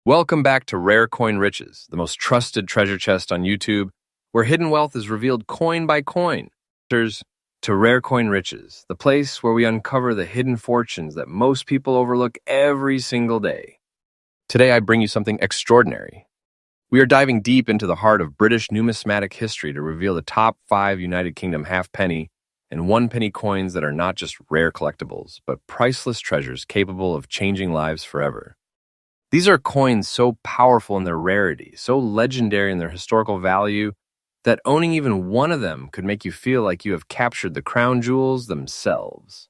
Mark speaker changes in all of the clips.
Speaker 1: Welcome back to Rare Coin Riches, the most trusted treasure chest on YouTube, where hidden wealth is revealed coin by coin. To Rare Coin Riches, the place where we uncover the hidden fortunes that most people overlook every single day. Today I bring you something extraordinary. We are diving deep into the heart of British numismatic history to reveal the top 5 United Kingdom halfpenny and one-penny coins that are not just rare collectibles, but priceless treasures capable of changing lives forever. These are coins so powerful in their rarity, so legendary in their historical value, that owning even one of them could make you feel like you have captured the crown jewels themselves.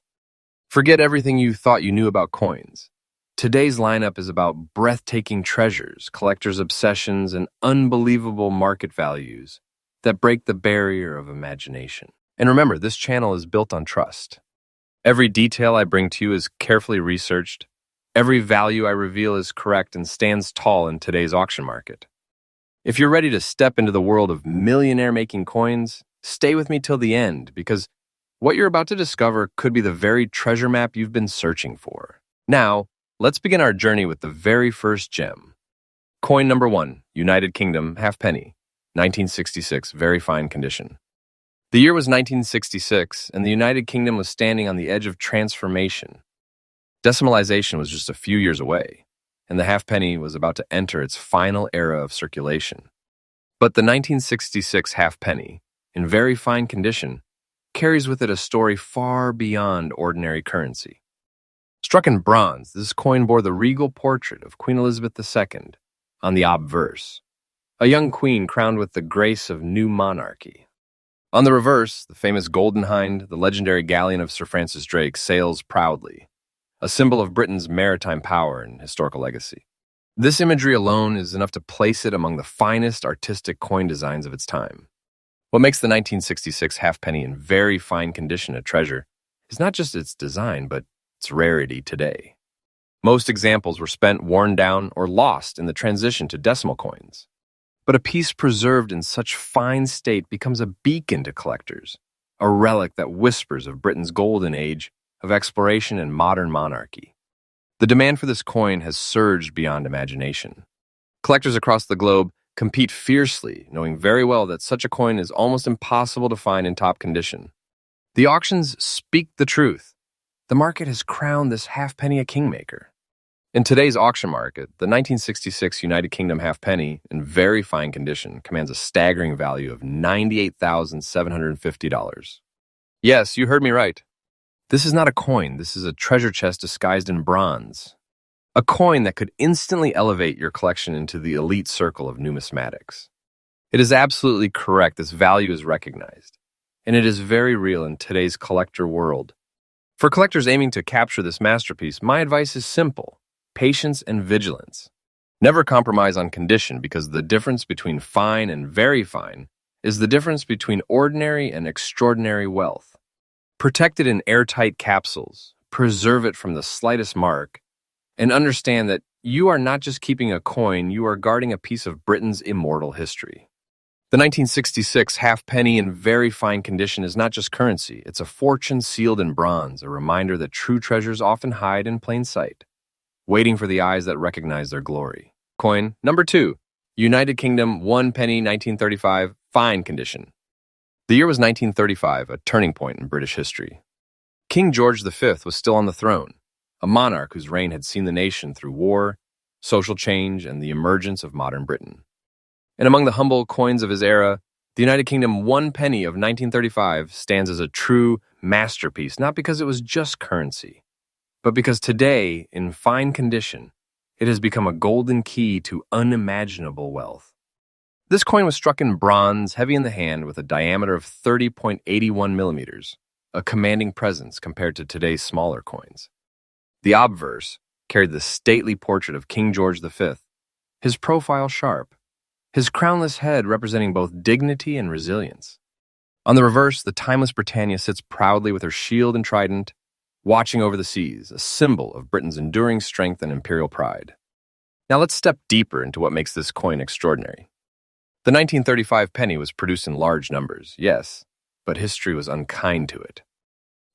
Speaker 1: Forget everything you thought you knew about coins. Today's lineup is about breathtaking treasures, collectors' obsessions, and unbelievable market values that break the barrier of imagination. And remember, this channel is built on trust. Every detail I bring to you is carefully researched. Every value I reveal is correct and stands tall in today's auction market. If you're ready to step into the world of millionaire-making coins, stay with me till the end, because what you're about to discover could be the very treasure map you've been searching for. Now, let's begin our journey with the very first gem. Coin number 1, United Kingdom halfpenny, 1966, very fine condition. The year was 1966, and the United Kingdom was standing on the edge of transformation. Decimalization was just a few years away, and the halfpenny was about to enter its final era of circulation. But the 1966 halfpenny, in very fine condition, carries with it a story far beyond ordinary currency. Struck in bronze, this coin bore the regal portrait of Queen Elizabeth II on the obverse, a young queen crowned with the grace of new monarchy. On the reverse, the famous Golden Hind, the legendary galleon of Sir Francis Drake, sails proudly, a symbol of Britain's maritime power and historical legacy. This imagery alone is enough to place it among the finest artistic coin designs of its time. What makes the 1966 halfpenny in very fine condition a treasure is not just its design, but its rarity today. Most examples were spent, worn down, or lost in the transition to decimal coins. But a piece preserved in such fine state becomes a beacon to collectors, a relic that whispers of Britain's golden age of exploration and modern monarchy. The demand for this coin has surged beyond imagination. Collectors across the globe compete fiercely, knowing very well that such a coin is almost impossible to find in top condition. The auctions speak the truth. The market has crowned this halfpenny a kingmaker. In today's auction market, the 1966 United Kingdom halfpenny, in very fine condition, commands a staggering value of $98,750. Yes, you heard me right. This is not a coin, this is a treasure chest disguised in bronze. A coin that could instantly elevate your collection into the elite circle of numismatics. It is absolutely correct, this value is recognized, and it is very real in today's collector world. For collectors aiming to capture this masterpiece, my advice is simple: patience and vigilance. Never compromise on condition, because the difference between fine and very fine is the difference between ordinary and extraordinary wealth. Protect it in airtight capsules, preserve it from the slightest mark, and understand that you are not just keeping a coin, you are guarding a piece of Britain's immortal history. The 1966 halfpenny in very fine condition is not just currency, it's a fortune sealed in bronze, a reminder that true treasures often hide in plain sight, waiting for the eyes that recognize their glory. Coin number 2, United Kingdom one penny 1935, fine condition. The year was 1935, a turning point in British history. King George V was still on the throne, a monarch whose reign had seen the nation through war, social change, and the emergence of modern Britain. And among the humble coins of his era, the United Kingdom one penny of 1935 stands as a true masterpiece, not because it was just currency, but because today, in fine condition, it has become a golden key to unimaginable wealth. This coin was struck in bronze, heavy in the hand, with a diameter of 30.81 millimeters, a commanding presence compared to today's smaller coins. The obverse carried the stately portrait of King George V, his profile sharp, his crownless head representing both dignity and resilience. On the reverse, the timeless Britannia sits proudly with her shield and trident, watching over the seas, a symbol of Britain's enduring strength and imperial pride. Now let's step deeper into what makes this coin extraordinary. The 1935 penny was produced in large numbers, yes, but history was unkind to it.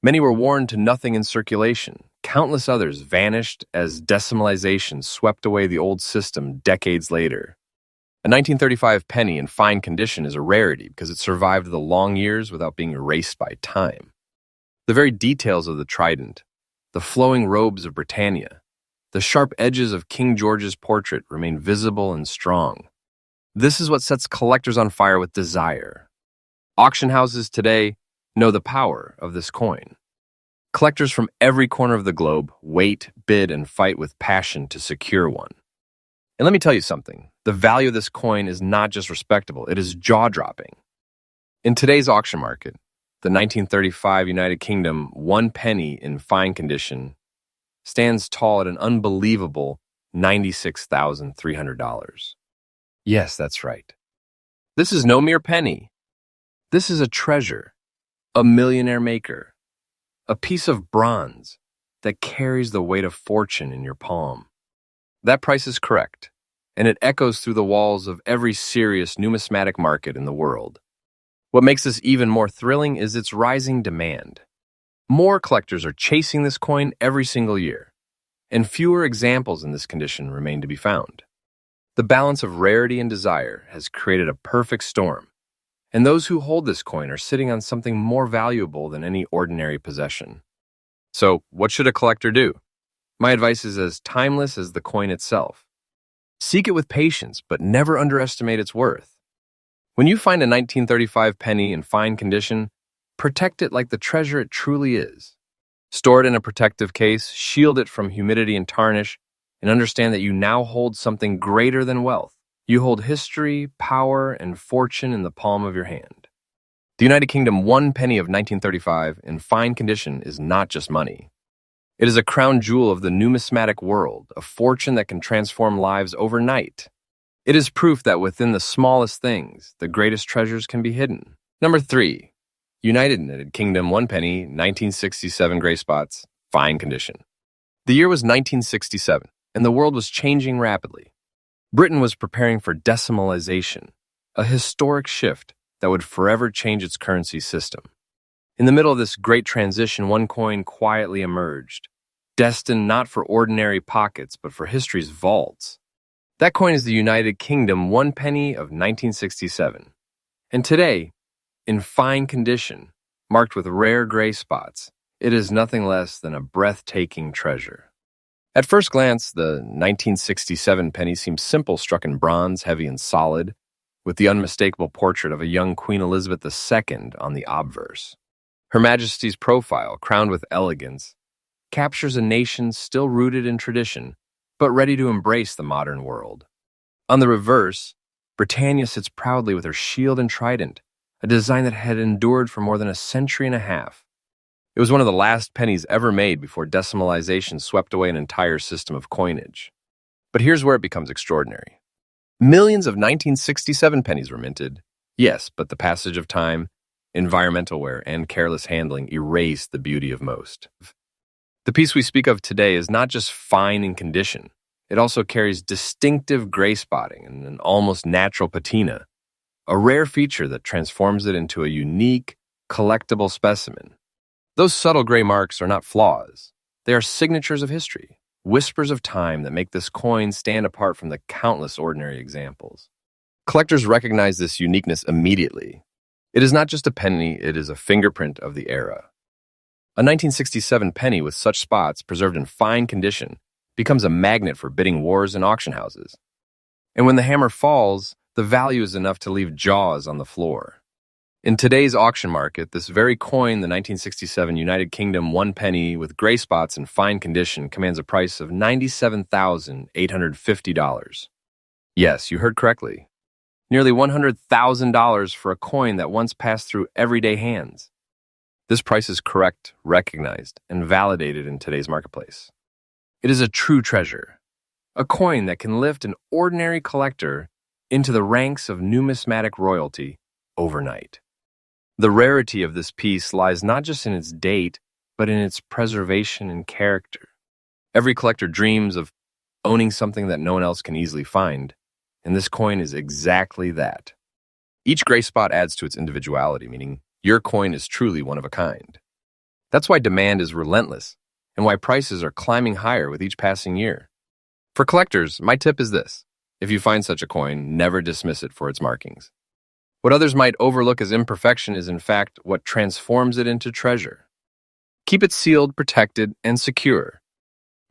Speaker 1: Many were worn to nothing in circulation, Countless others vanished as decimalization swept away the old system decades later. A 1935 penny in fine condition is a rarity because it survived the long years without being erased by time. The very details of the trident, the flowing robes of Britannia, the sharp edges of King George's portrait remain visible and strong. This is what sets collectors on fire with desire. Auction houses today know the power of this coin. Collectors from every corner of the globe wait, bid, and fight with passion to secure one. And let me tell you something. The value of this coin is not just respectable, it is jaw-dropping. In today's auction market, the 1935 United Kingdom 1 penny in fine condition stands tall at an unbelievable $96,300. Yes, that's right. This is no mere penny. This is a treasure, a millionaire maker, a piece of bronze that carries the weight of fortune in your palm. That price is correct, and it echoes through the walls of every serious numismatic market in the world. What makes this even more thrilling is its rising demand. More collectors are chasing this coin every single year, and fewer examples in this condition remain to be found. The balance of rarity and desire has created a perfect storm, and those who hold this coin are sitting on something more valuable than any ordinary possession. So, what should a collector do? My advice is as timeless as the coin itself. Seek it with patience, but never underestimate its worth. When you find a 1935 penny in fine condition, protect it like the treasure it truly is. Store it in a protective case, shield it from humidity and tarnish, and understand that you now hold something greater than wealth. You hold history, power, and fortune in the palm of your hand. The United Kingdom 1 penny of 1935 in fine condition is not just money. It is a crown jewel of the numismatic world, a fortune that can transform lives overnight. It is proof that within the smallest things, the greatest treasures can be hidden. Number 3. United Kingdom 1 penny, 1967 gray spots, fine condition. The year was 1967, and the world was changing rapidly. Britain was preparing for decimalization, a historic shift that would forever change its currency system. In the middle of this great transition, one coin quietly emerged, destined not for ordinary pockets, but for history's vaults. That coin is the United Kingdom 1 penny of 1967. And today, in fine condition, marked with rare gray spots, it is nothing less than a breathtaking treasure. At first glance, the 1967 penny seems simple, struck in bronze, heavy and solid, with the unmistakable portrait of a young Queen Elizabeth II on the obverse. Her Majesty's profile, crowned with elegance, captures a nation still rooted in tradition, but ready to embrace the modern world. On the reverse, Britannia sits proudly with her shield and trident, a design that had endured for more than a century and a half. It was one of the last pennies ever made before decimalization swept away an entire system of coinage. But here's where it becomes extraordinary. Millions of 1967 pennies were minted. Yes, but the passage of time, environmental wear, and careless handling erased the beauty of most. The piece we speak of today is not just fine in condition. It also carries distinctive gray spotting and an almost natural patina, a rare feature that transforms it into a unique, collectible specimen. Those subtle gray marks are not flaws. They are signatures of history, whispers of time that make this coin stand apart from the countless ordinary examples. Collectors recognize this uniqueness immediately. It is not just a penny, it is a fingerprint of the era. A 1967 penny with such spots preserved in fine condition becomes a magnet for bidding wars and auction houses. And when the hammer falls, the value is enough to leave jaws on the floor. In today's auction market, this very coin, the 1967 United Kingdom 1 penny with gray spots in fine condition, commands a price of $97,850. Yes, you heard correctly. Nearly $100,000 for a coin that once passed through everyday hands. This price is correct, recognized, and validated in today's marketplace. It is a true treasure, a coin that can lift an ordinary collector into the ranks of numismatic royalty overnight. The rarity of this piece lies not just in its date, but in its preservation and character. Every collector dreams of owning something that no one else can easily find, and this coin is exactly that. Each gray spot adds to its individuality, meaning your coin is truly one of a kind. That's why demand is relentless, and why prices are climbing higher with each passing year. For collectors, my tip is this. If you find such a coin, never dismiss it for its markings. What others might overlook as imperfection is in fact what transforms it into treasure. Keep it sealed, protected, and secure.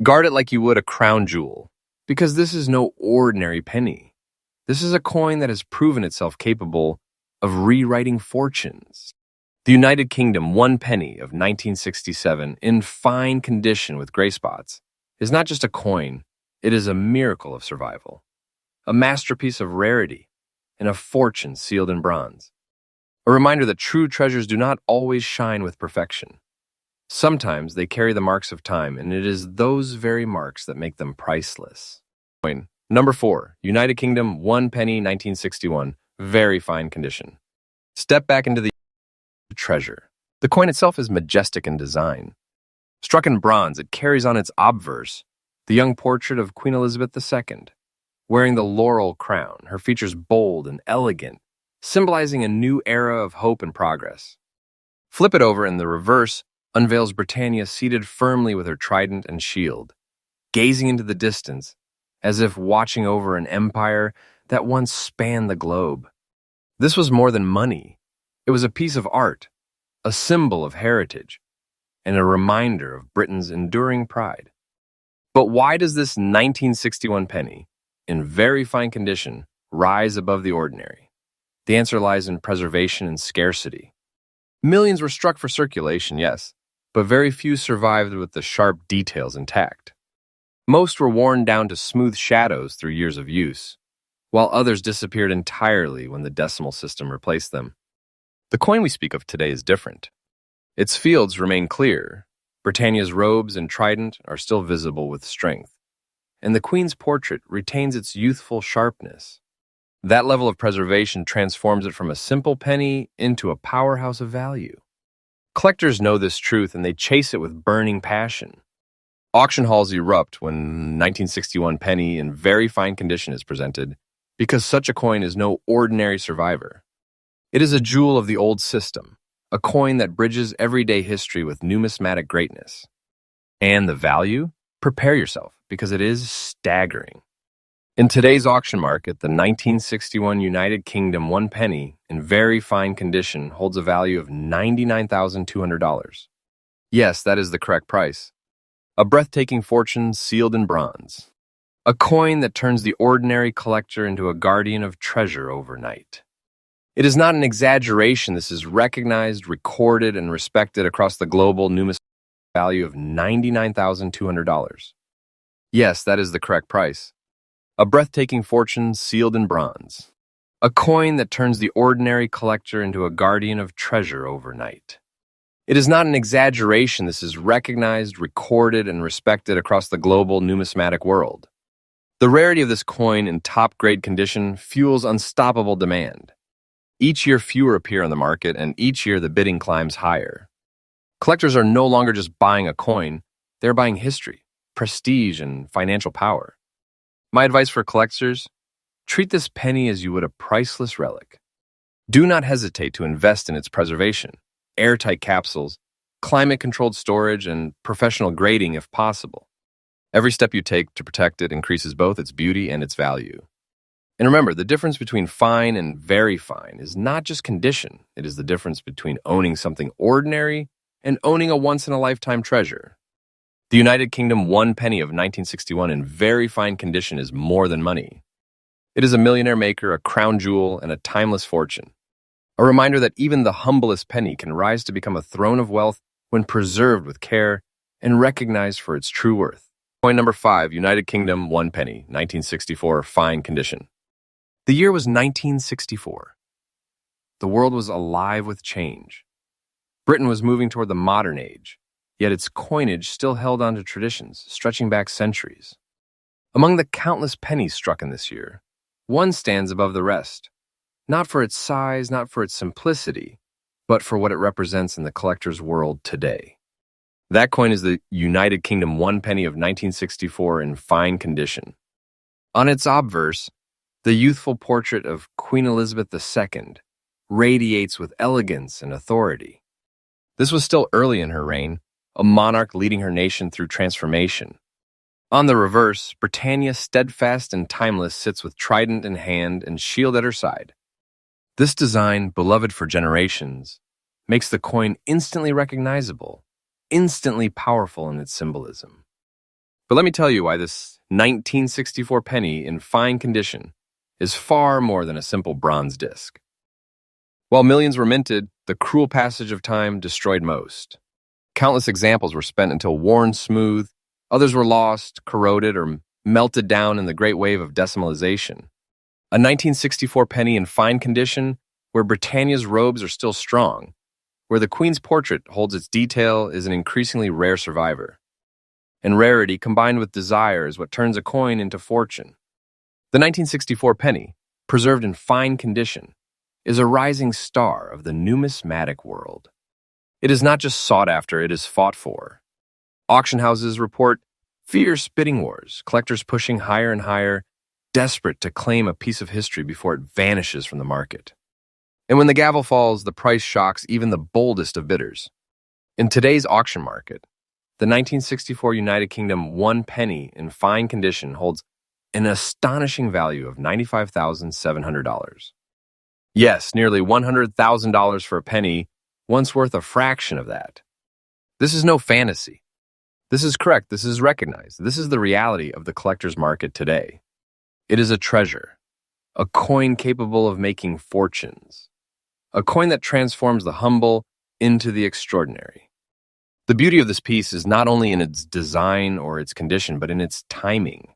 Speaker 1: Guard it like you would a crown jewel, because this is no ordinary penny. This is a coin that has proven itself capable of rewriting fortunes. The United Kingdom 1 penny of 1967, in fine condition with gray spots, is not just a coin, it is a miracle of survival, a masterpiece of rarity, and a fortune sealed in bronze. A reminder that true treasures do not always shine with perfection. Sometimes they carry the marks of time, and it is those very marks that make them priceless. Coin number 4, United Kingdom 1 penny 1961, very fine condition. Step back into the treasure. The coin itself is majestic in design. Struck in bronze, it carries on its obverse the young portrait of Queen Elizabeth II, wearing the laurel crown, her features bold and elegant, symbolizing a new era of hope and progress. Flip it over, and the reverse unveils Britannia seated firmly with her trident and shield, gazing into the distance as if watching over an empire that once spanned the globe. This was more than money. It was a piece of art, a symbol of heritage, and a reminder of Britain's enduring pride. But why does this 1961 penny, in very fine condition, rise above the ordinary? The answer lies in preservation and scarcity. Millions were struck for circulation, yes, but very few survived with the sharp details intact. Most were worn down to smooth shadows through years of use, while others disappeared entirely when the decimal system replaced them. The coin we speak of today is different. Its fields remain clear, Britannia's robes and trident are still visible with strength, and the Queen's portrait retains its youthful sharpness. That level of preservation transforms it from a simple penny into a powerhouse of value. Collectors know this truth, and they chase it with burning passion. Auction halls erupt when 1961 penny in very fine condition is presented, because such a coin is no ordinary survivor. It is a jewel of the old system, a coin that bridges everyday history with numismatic greatness. And the value? Prepare yourself, because it is staggering. In today's auction market, the 1961 United Kingdom 1 penny in very fine condition holds a value of $99,200. Yes, that is the correct price. A breathtaking fortune sealed in bronze. A coin that turns the ordinary collector into a guardian of treasure overnight. It is not an exaggeration. This is recognized, recorded, and respected across the global numismatic value of $99,200. Yes, that is the correct price. A breathtaking fortune sealed in bronze. A coin that turns the ordinary collector into a guardian of treasure overnight. It is not an exaggeration. This is recognized, recorded, and respected across the global numismatic world. The rarity of this coin in top-grade condition fuels unstoppable demand. Each year fewer appear on the market, and each year the bidding climbs higher. Collectors are no longer just buying a coin, they're buying history, prestige, and financial power. My advice for collectors: treat this penny as you would a priceless relic. Do not hesitate to invest in its preservation, airtight capsules, climate-controlled storage, and professional grading if possible. Every step you take to protect it increases both its beauty and its value. And remember, the difference between fine and very fine is not just condition. It is the difference between owning something ordinary and owning a once-in-a-lifetime treasure. The United Kingdom 1 penny of 1961 in very fine condition is more than money. It is a millionaire maker, a crown jewel, and a timeless fortune. A reminder that even the humblest penny can rise to become a throne of wealth when preserved with care and recognized for its true worth. Coin number 5, United Kingdom 1 penny, 1964, fine condition. The year was 1964. The world was alive with change. Britain was moving toward the modern age, yet its coinage still held on to traditions stretching back centuries. Among the countless pennies struck in this year, one stands above the rest, not for its size, not for its simplicity, but for what it represents in the collector's world today. That coin is the United Kingdom 1 penny of 1964 in fine condition. On its obverse, the youthful portrait of Queen Elizabeth II radiates with elegance and authority. This was still early in her reign, a monarch leading her nation through transformation. On the reverse, Britannia, steadfast and timeless, sits with trident in hand and shield at her side. This design, beloved for generations, makes the coin instantly recognizable, instantly powerful in its symbolism. But let me tell you why this 1964 penny in fine condition is far more than a simple bronze disc. While millions were minted, the cruel passage of time destroyed most. Countless examples were spent until worn smooth, others were lost, corroded, or melted down in the great wave of decimalization. A 1964 penny in fine condition, where Britannia's robes are still strong, where the Queen's portrait holds its detail, is an increasingly rare survivor. And rarity combined with desire is what turns a coin into fortune. The 1964 penny, preserved in fine condition, is a rising star of the numismatic world. It is not just sought after, it is fought for. Auction houses report fierce bidding wars, collectors pushing higher and higher, desperate to claim a piece of history before it vanishes from the market. And when the gavel falls, the price shocks even the boldest of bidders. In today's auction market, the 1964 United Kingdom 1 penny in fine condition holds an astonishing value of $95,700. Yes, nearly $100,000 for a penny, once worth a fraction of that. This is no fantasy. This is correct. This is recognized. This is the reality of the collector's market today. It is a treasure, a coin capable of making fortunes, a coin that transforms the humble into the extraordinary. The beauty of this piece is not only in its design or its condition, but in its timing.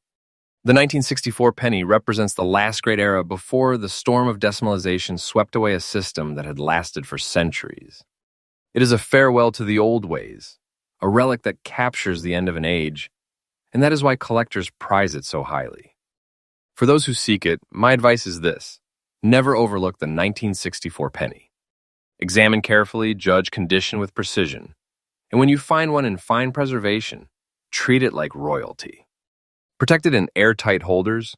Speaker 1: The 1964 penny represents the last great era before the storm of decimalization swept away a system that had lasted for centuries. It is a farewell to the old ways, a relic that captures the end of an age, and that is why collectors prize it so highly. For those who seek it, my advice is this: never overlook the 1964 penny. Examine carefully, judge condition with precision, and when you find one in fine preservation, treat it like royalty. Protect it in airtight holders,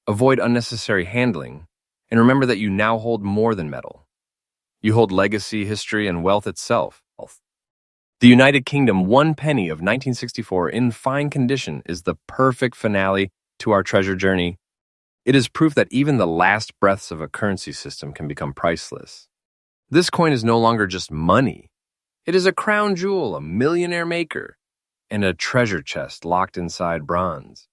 Speaker 1: avoid unnecessary handling, and remember that you now hold more than metal. You hold legacy, history, and wealth itself. The United Kingdom 1 penny of 1964 in fine condition is the perfect finale to our treasure journey. It is proof that even the last breaths of a currency system can become priceless. This coin is no longer just money. It is a crown jewel, a millionaire maker, and a treasure chest locked inside bronze.